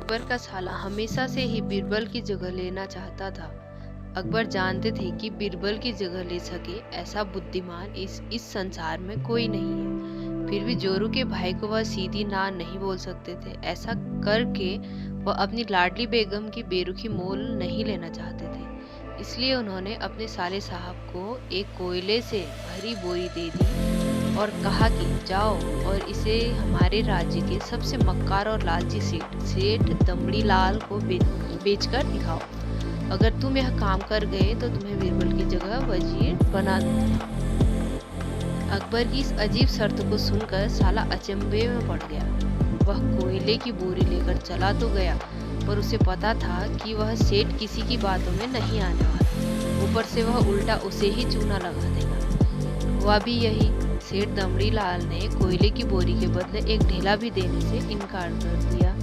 अकबर का साला हमेशा से ही बीरबल की जगह लेना चाहता था। अकबर जानते थे कि बीरबल की जगह ले सके ऐसा बुद्धिमान इस संसार में कोई नहीं है। फिर भी जोरू के भाई को वह सीधी ना नहीं बोल सकते थे। ऐसा करके वह अपनी लाडली बेगम की बेरुखी मोल नहीं लेना चाहते थे। इसलिए उन्होंने अपने साले साहब को एक कोयले से भरी बोरी दे दी और कहा कि जाओ और इसे हमारे राज्य के सबसे मक्कार और लालची सेठ दमड़ी लाल को बेचकर दिखाओ। अगर तुम यह काम कर गए तो तुम्हें बीरबल की जगह वजीर बना दूंगा। अकबर की इस अजीब शर्त को सुनकर साला अचंभे में पड़ गया। वह कोयले की बोरी लेकर चला तो गया, पर उसे पता था कि वह सेठ किसी की बातों में नहीं आने वाला। ऊपर से वह उल्टा उसे ही चूना लगा देगा। हुआ भी यही। सेठ दमड़ी लाल ने कोयले की बोरी के बदले एक ढेला भी देने से इनकार कर दिया।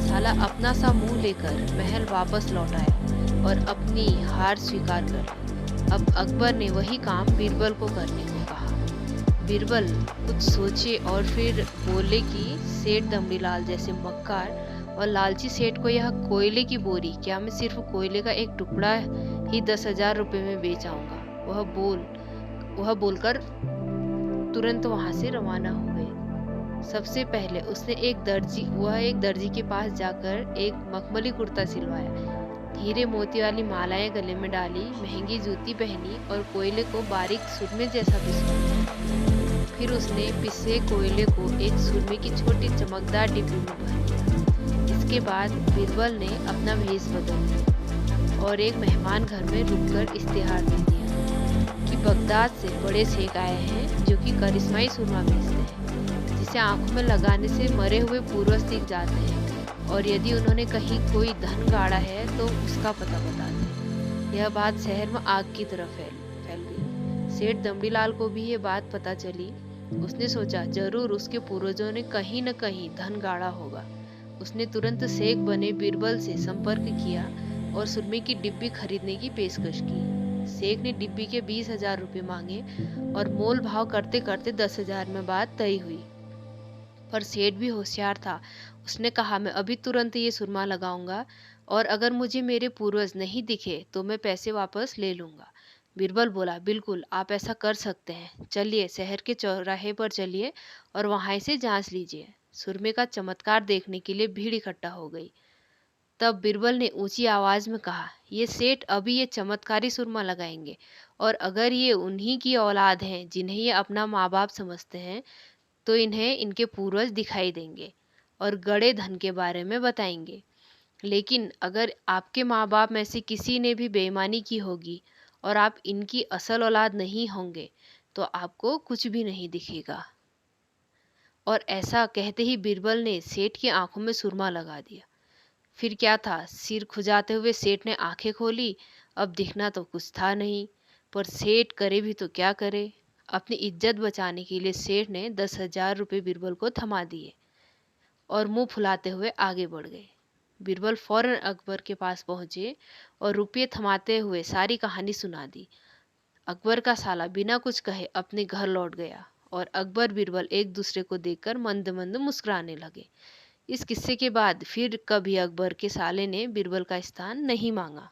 साला अपना सा मुंह लेकर महल वापस लौट आया और अपनी हार स्वीकार कर ली। अब अकबर ने वही काम बीरबल को करने को कहा। बीरबल कुछ सोचे और फिर बोले कि सेठ दमड़ी लाल जैसे मक्कार और लालची सेठ को यह कोयले की बोरी क्या मैं सिर्फ कोयले का एक टुकड़ा ही 10,000 रुपए में बेच आऊंगा। वह बोलकर तुरंत वहां से रवाना हो गए। सबसे पहले उसने एक दर्जी के पास जाकर एक मखमली कुर्ता सिलवाया, हीरे मोती वाली मालाएं गले में डाली, महंगी जूती पहनी और कोयले को बारीक सुरमे जैसा पिसवाया। फिर उसने पिसे कोयले को एक सुरमे की छोटी चमकदार डिब्बी में भर दिया। इसके बाद बीरबल ने अपना भेष बदल लिया और एक मेहमान घर में रुककर इश्तेहार दे दिया कि बगदाद से बड़े शेख आए हैं जो कि करिश्माई सुरमा बेचते हैं, जिसे आंखों में लगाने से मरे हुए पूर्वज दिख जाते हैं, और यदि उन्होंने कहीं कोई धन गाड़ा है तो उसका पता बताते हैं। यह बात शहर में आग की तरह फैल गई। सेठ दमड़ी लाल को भी ये बात पता चली। उसने सोचा जरूर उसके पूर्वजों ने कहीं न कहीं धन गाड़ा होगा। उसने तुरंत शेख बने बीरबल से संपर्क किया और सुरमे की डिब्बी खरीदने की पेशकश की। शेख ने डिब्बी के 20,000 रुपये मांगे और मोल भाव करते करते 10,000 में बात तय हुई। पर सेठ भी होशियार था। उसने कहा मैं अभी तुरंत ये सुरमा लगाऊंगा और अगर मुझे मेरे पूर्वज नहीं दिखे तो मैं पैसे वापस ले लूंगा। बीरबल बोला बिल्कुल आप ऐसा कर सकते हैं। चलिए शहर के चौराहे पर चलिए और वहां से जांच लीजिए। सुरमे का चमत्कार देखने के लिए भीड़ इकट्ठा हो गई। तब बीरबल ने ऊंची आवाज में कहा ये सेठ अभी ये चमत्कारी सुरमा लगाएंगे, और अगर ये उन्हीं की औलाद हैं जिन्हें ये अपना माँ बाप समझते हैं तो इन्हें इनके पूर्वज दिखाई देंगे और गड़े धन के बारे में बताएंगे। लेकिन अगर आपके माँ बाप में से किसी ने भी बेईमानी की होगी और आप इनकी असल औलाद नहीं होंगे तो आपको कुछ भी नहीं दिखेगा। और ऐसा कहते ही बीरबल ने सेठ की आंखों में सुरमा लगा दिया। फिर क्या था, सिर खुजाते हुए सेठ ने आंखें खोली। अब दिखना तो कुछ था नहीं, पर सेठ करे भी तो क्या करे। अपनी इज्जत बचाने के लिए सेठ ने 10,000 रुपये बीरबल को थमा दिए और मुंह फुलाते हुए आगे बढ़ गए। बीरबल फौरन अकबर के पास पहुंचे और रुपये थमाते हुए सारी कहानी सुना दी। अकबर का साला बिना कुछ कहे अपने घर लौट गया और अकबर बीरबल एक दूसरे को देखकर मंद मंद मुस्कुराने लगे। इस किस्से के बाद फिर कभी अकबर के साले ने बीरबल का स्थान नहीं मांगा।